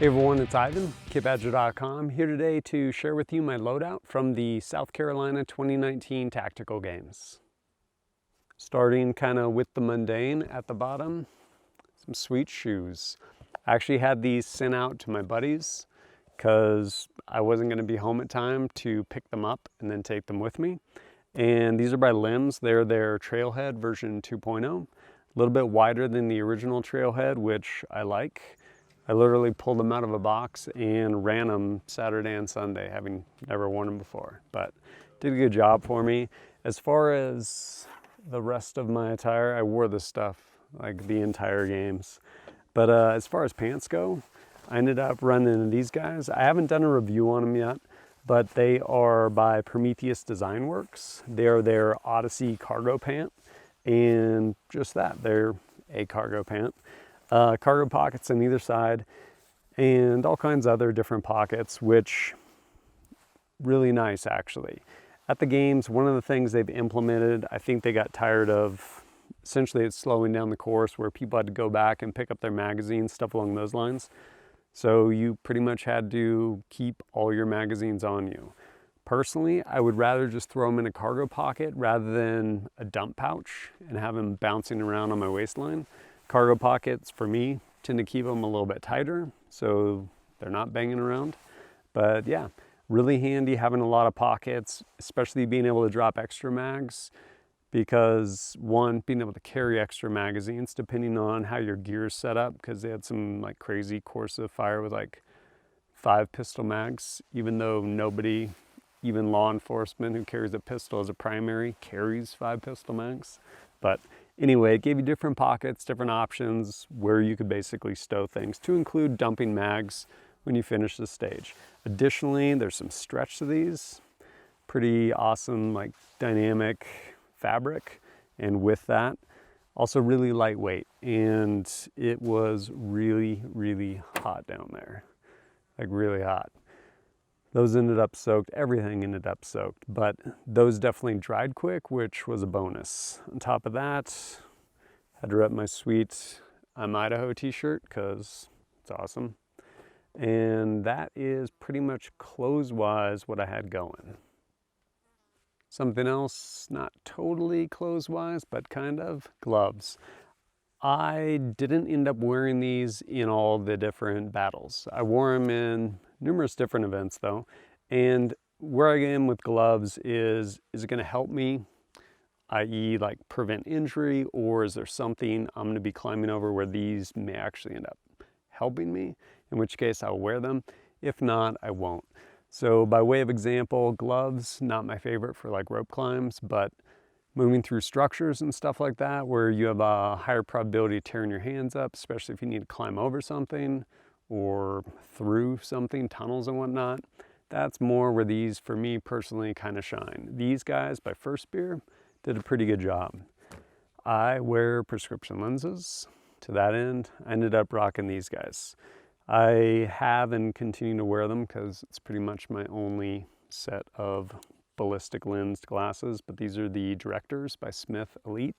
Hey everyone, it's Ivan, kitbadger.com, here today to share with you my loadout from the South Carolina 2019 Tactical Games. Starting kind of with the mundane at the bottom, some sweet shoes. I actually had these sent out to my buddies because I wasn't going to be home at time to pick them up and then take them with me. And these are by Lems. They're their Trailhead version 2.0. A little bit wider than the original Trailhead, which I like. I literally pulled them out of a box and ran them Saturday and Sunday, having never worn them before, but did a good job for me. As far as the rest of my attire, I wore this stuff like the entire games. But as far as pants go, I ended up running these guys. I haven't done a review on them yet, but they are by Prometheus Design Works. They are their Odyssey cargo pant, and just that, they're a cargo pant. Cargo pockets on either side and all kinds of other different pockets, which really nice actually. At the games, one of the things they've implemented, I think they got tired of, essentially it's slowing down the course where people had to go back and pick up their magazines, stuff along those lines. So you pretty much had to keep all your magazines on you. Personally, I would rather just throw them in a cargo pocket rather than a dump pouch and have them bouncing around on my waistline. Cargo pockets, for me, tend to keep them a little bit tighter, so they're not banging around. But yeah, really handy having a lot of pockets, especially being able to drop extra mags, because one, being able to carry extra magazines depending on how your gear is set up, because they had some like crazy Corsa fire with like 5 pistol mags, even though nobody, even law enforcement who carries a pistol as a primary, carries 5 pistol mags. But anyway, it gave you different pockets, different options where you could basically stow things, to include dumping mags when you finish the stage. Additionally, there's some stretch to these. Pretty awesome, like dynamic fabric. And with that, also really lightweight. And it was really, really hot down there. Like really hot. Those ended up soaked, everything ended up soaked, but those definitely dried quick, which was a bonus. On top of that, had to rep my sweet I'm Idaho t-shirt because it's awesome. And that is pretty much clothes-wise what I had going. Something else, not totally clothes-wise, but kind of, gloves. I didn't end up wearing these in all the different battles. I wore them in numerous different events though. And where I am with gloves is it going to help me, i.e. like prevent injury, or is there something I'm going to be climbing over where these may actually end up helping me, in which case I'll wear them. If not, I won't. So by way of example, gloves, not my favorite for like rope climbs, but moving through structures and stuff like that, where you have a higher probability of tearing your hands up, especially if you need to climb over something or through something, tunnels and whatnot. That's more where these, for me personally, kind of shine. These guys by First Spear did a pretty good job. I wear prescription lenses. To that end, I ended up rocking these guys. I have and continue to wear them because it's pretty much my only set of ballistic lensed glasses, but these are the Directors by Smith Elite.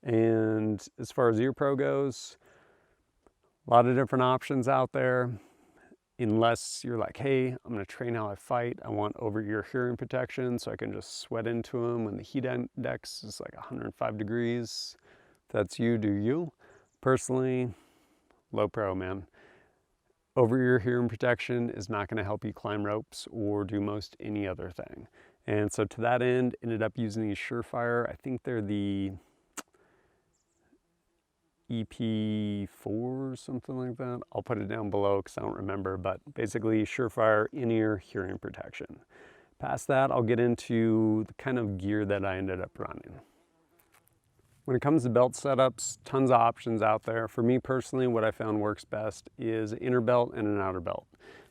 And as far as ear pro goes, a lot of different options out there, unless you're like, hey, I'm going to train how I fight. I want over-ear hearing protection so I can just sweat into them when the heat index is like 105 degrees. If that's you, do you. Personally, low pro, man. Over-ear hearing protection is not going to help you climb ropes or do most any other thing. And so to that end, ended up using these Surefire. I think they're the EP4 or something like that. I'll put it down below because I don't remember, but basically Surefire in-ear hearing protection. Past that, I'll get into the kind of gear that I ended up running. When it comes to belt setups, tons of options out there. For me personally, what I found works best is an inner belt and an outer belt.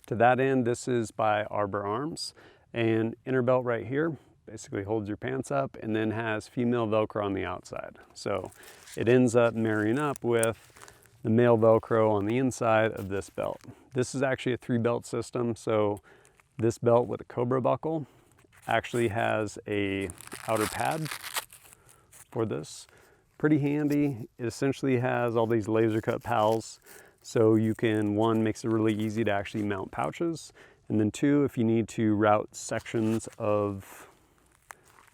To that end, this is by Arbor Arms. And inner belt right here basically holds your pants up and then has female Velcro on the outside. So it ends up marrying up with the male Velcro on the inside of this belt. This is actually a 3-belt system. So this belt with a Cobra buckle actually has a outer pad for this. Pretty handy. It essentially has all these laser cut pals So you can, one, makes it really easy to actually mount pouches, and then two, if you need to route sections of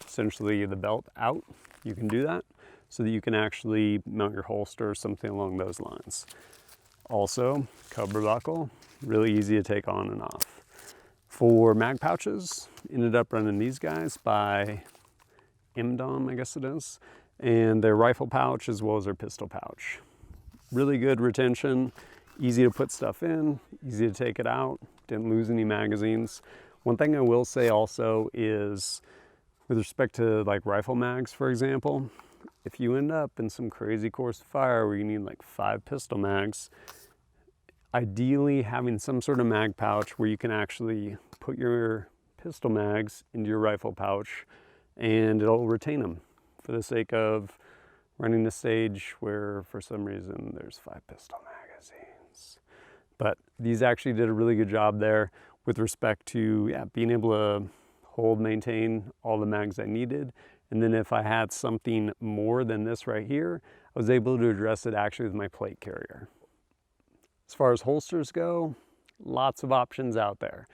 essentially the belt out, you can do that so that you can actually mount your holster or something along those lines. Also, cover buckle, really easy to take on and off. For mag pouches, ended up running these guys by EMDOM, I guess it is, and their rifle pouch as well as their pistol pouch. Really good retention, easy to put stuff in, easy to take it out, didn't lose any magazines. One thing I will say also is, with respect to like rifle mags, for example, if you end up in some crazy course of fire where you need like 5 pistol mags, ideally having some sort of mag pouch where you can actually put your pistol mags into your rifle pouch and it'll retain them, for the sake of running the stage where for some reason there's 5 pistol magazines. But these actually did a really good job there with respect to being able to hold, maintain all the mags I needed. And then if I had something more than this right here, I was able to address it actually with my plate carrier. As far as holsters go, lots of options out there.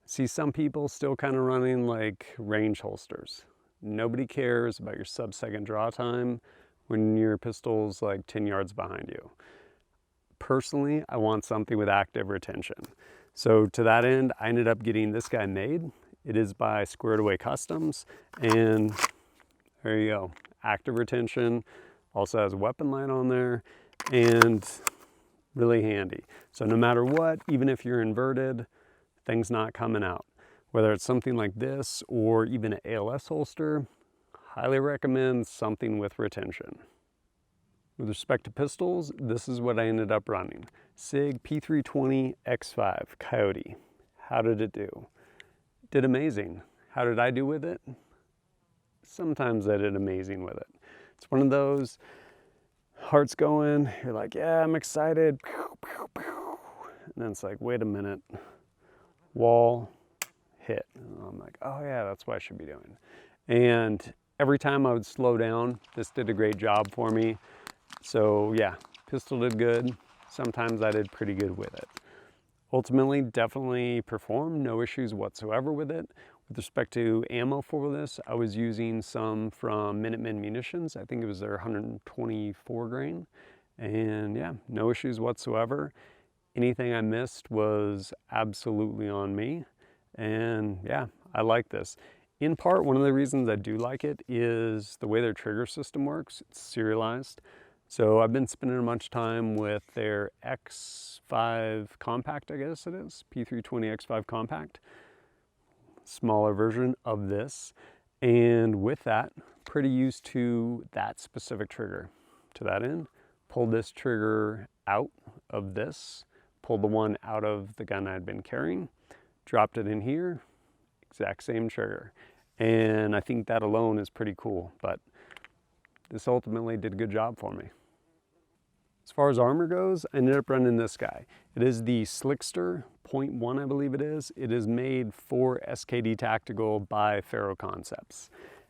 See some people still kind of running like range holsters. Nobody cares about your sub-second draw time when your pistol's like 10 yards behind you. Personally, I want something with active retention. So to that end, I ended up getting this guy made. It is by Squared Away Customs, and there you go. Active retention, also has a weapon light on there, and really handy. So no matter what, even if you're inverted, things not coming out. Whether it's something like this or even an ALS holster, highly recommend something with retention. With respect to pistols, this is what I ended up running. Sig P320 X5 Coyote. How did it do? Did amazing. How did I do with it? Sometimes I did amazing with it. It's one of those, heart's going, you're like, yeah, I'm excited. And then it's like, wait a minute. Wall, hit. And I'm like, oh yeah, that's what I should be doing. And every time I would slow down, this did a great job for me. So yeah, pistol did good. Sometimes I did pretty good with it. Ultimately, definitely performed, no issues whatsoever with it. With respect to ammo for this, I was using some from Minuteman Munitions. I think it was their 124 grain. And yeah, no issues whatsoever. Anything I missed was absolutely on me. And yeah, I like this. In part, one of the reasons I do like it is the way their trigger system works. It's serialized. So I've been spending a bunch of time with their X5 Compact, I guess it is, P320 X5 Compact. Smaller version of this. And with that, pretty used to that specific trigger. To that end, pulled this trigger out of this, pulled the one out of the gun I'd been carrying, dropped it in here, exact same trigger. And I think that alone is pretty cool, but this ultimately did a good job for me. As far as armor goes, I ended up running this guy. It is the Slickster 0.1, I believe it is. It is made for SKD Tactical by Ferro Concepts.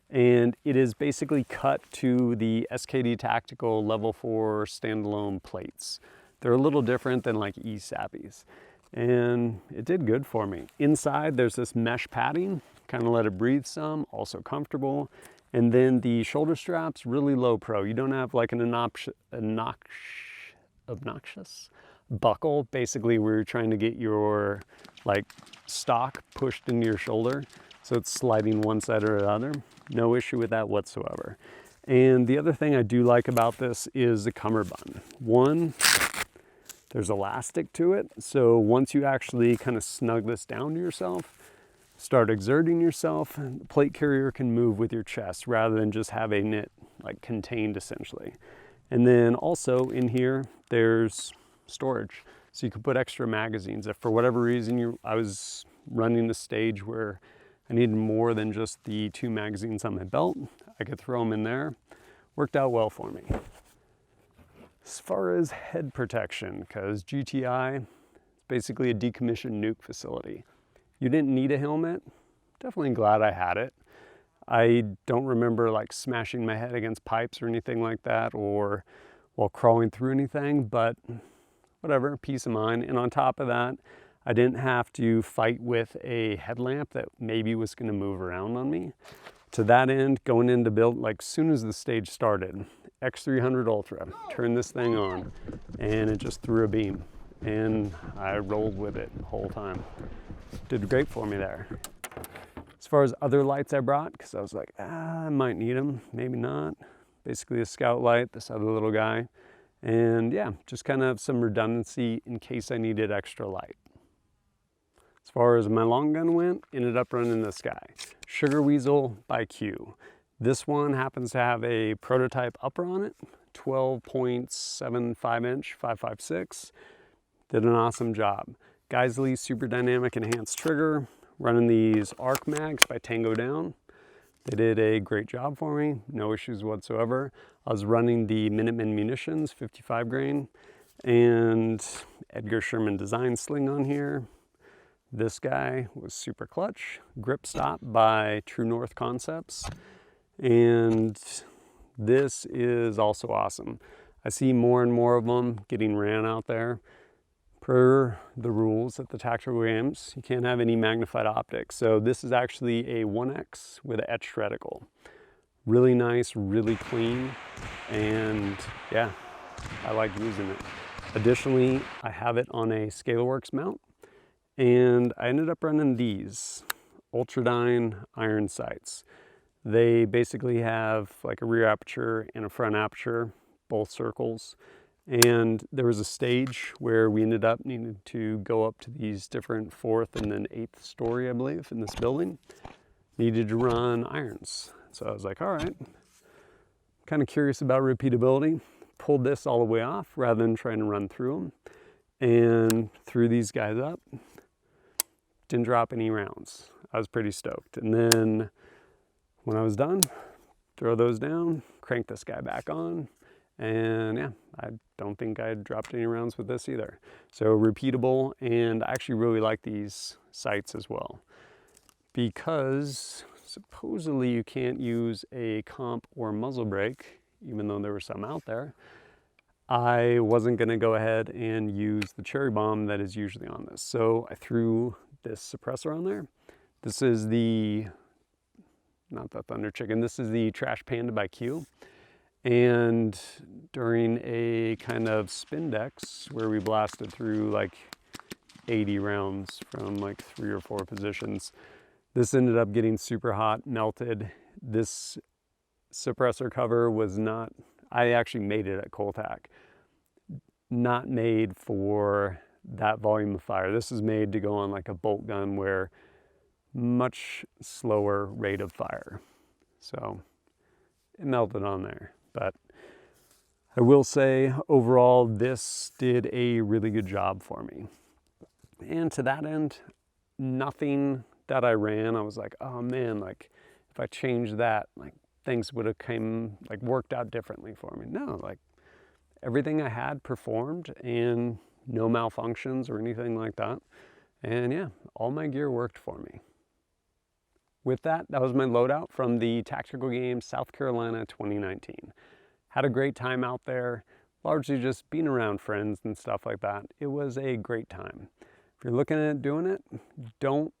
And it is basically cut to the SKD Tactical level 4 standalone plates. They're a little different than like E-Sappies. And it did good for me. Inside, there's this mesh padding, kind of let it breathe some, also comfortable. And then the shoulder straps, really low pro. You don't have like an obnoxious buckle, basically where you're trying to get your like stock pushed into your shoulder. So it's sliding one side or the other. No issue with that whatsoever. And the other thing I do like about this is the cummerbund. One, there's elastic to it. So once you actually kind of snug this down to yourself, start exerting yourself, the plate carrier can move with your chest rather than just having it like contained essentially. And then also in here, there's storage. So you could put extra magazines. If for whatever reason I was running the stage where I needed more than just the 2 magazines on my belt, I could throw them in there. Worked out well for me. As far as head protection, because GTI is basically a decommissioned nuke facility. You didn't need a helmet. Definitely glad I had it. I don't remember like smashing my head against pipes or anything like that, or while crawling through anything, but whatever, peace of mind. And on top of that, I didn't have to fight with a headlamp that maybe was going to move around on me. To that end, going into build, like soon as the stage started, X300 Ultra, turned this thing on and it just threw a beam. And I rolled with it the whole time. Did great for me there. As far as other lights I brought, because I was like, I might need them, maybe not. Basically a scout light, this other little guy. And yeah, just kind of some redundancy in case I needed extra light. As far as my long gun went, ended up running this guy, Sugar Weasel by Q. This one happens to have a prototype upper on it, 12.75 inch, 5.56. Did an awesome job. Geissele Super Dynamic Enhanced Trigger, running these arc mags by Tango down. They did a great job for me, no issues whatsoever. I was running the Minuteman Munitions 55 grain and Edgar Sherman design sling on here. This guy was super clutch. Grip Stop by True North Concepts. And this is also awesome. I see more and more of them getting ran out there. Per the rules at the tactical games, you can't have any magnified optics. So this is actually a 1X with an etched reticle. Really nice, really clean, and yeah, I like using it. Additionally, I have it on a Scalarworks mount, and I ended up running these Ultradyne Sights. They basically have like a rear aperture and a front aperture, both circles. And there was a stage where we ended up needing to go up to these different 4th and then 8th story, I believe, in this building. Needed to run irons. So I was like, all right, kind of curious about repeatability. Pulled this all the way off rather than trying to run through them. And threw these guys up. Didn't drop any rounds. I was pretty stoked. And then when I was done, throw those down, crank this guy back on. And yeah, I don't think I dropped any rounds with this either. So repeatable, and I actually really like these sights as well. Because supposedly you can't use a comp or muzzle brake, even though there were some out there. I wasn't gonna go ahead and use the cherry bomb that is usually on this. So I threw this suppressor on there. This is the, not the Thunder Chicken, this is the Trash Panda by Q. And during a kind of spin decks where we blasted through like 80 rounds from like 3 or 4 positions, this ended up getting super hot, melted. This suppressor cover was not, I actually made it at Coltac, not made for that volume of fire. This is made to go on like a bolt gun where much slower rate of fire. So it melted on there. But I will say overall, this did a really good job for me. And to that end, nothing that I ran, I was like, oh man, like if I changed that, like things would have worked out differently for me. No, like everything I had performed and no malfunctions or anything like that. And yeah, all my gear worked for me. With that, that was my loadout from the Tactical Games South Carolina 2019. Had a great time out there, largely just being around friends and stuff like that. It was a great time. If you're looking at doing it, don't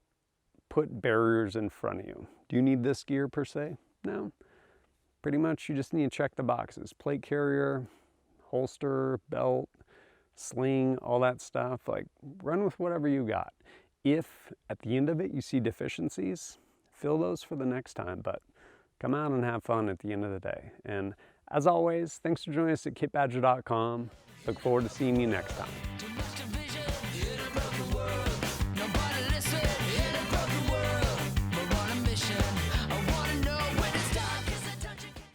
put barriers in front of you. Do you need this gear per se? No. Pretty much you just need to check the boxes. Plate carrier, holster, belt, sling, all that stuff. Like run with whatever you got. If at the end of it you see deficiencies, fill those for the next time, but come out and have fun at the end of the day. And as always, thanks for joining us at kitbadger.com. Look forward to seeing you next time.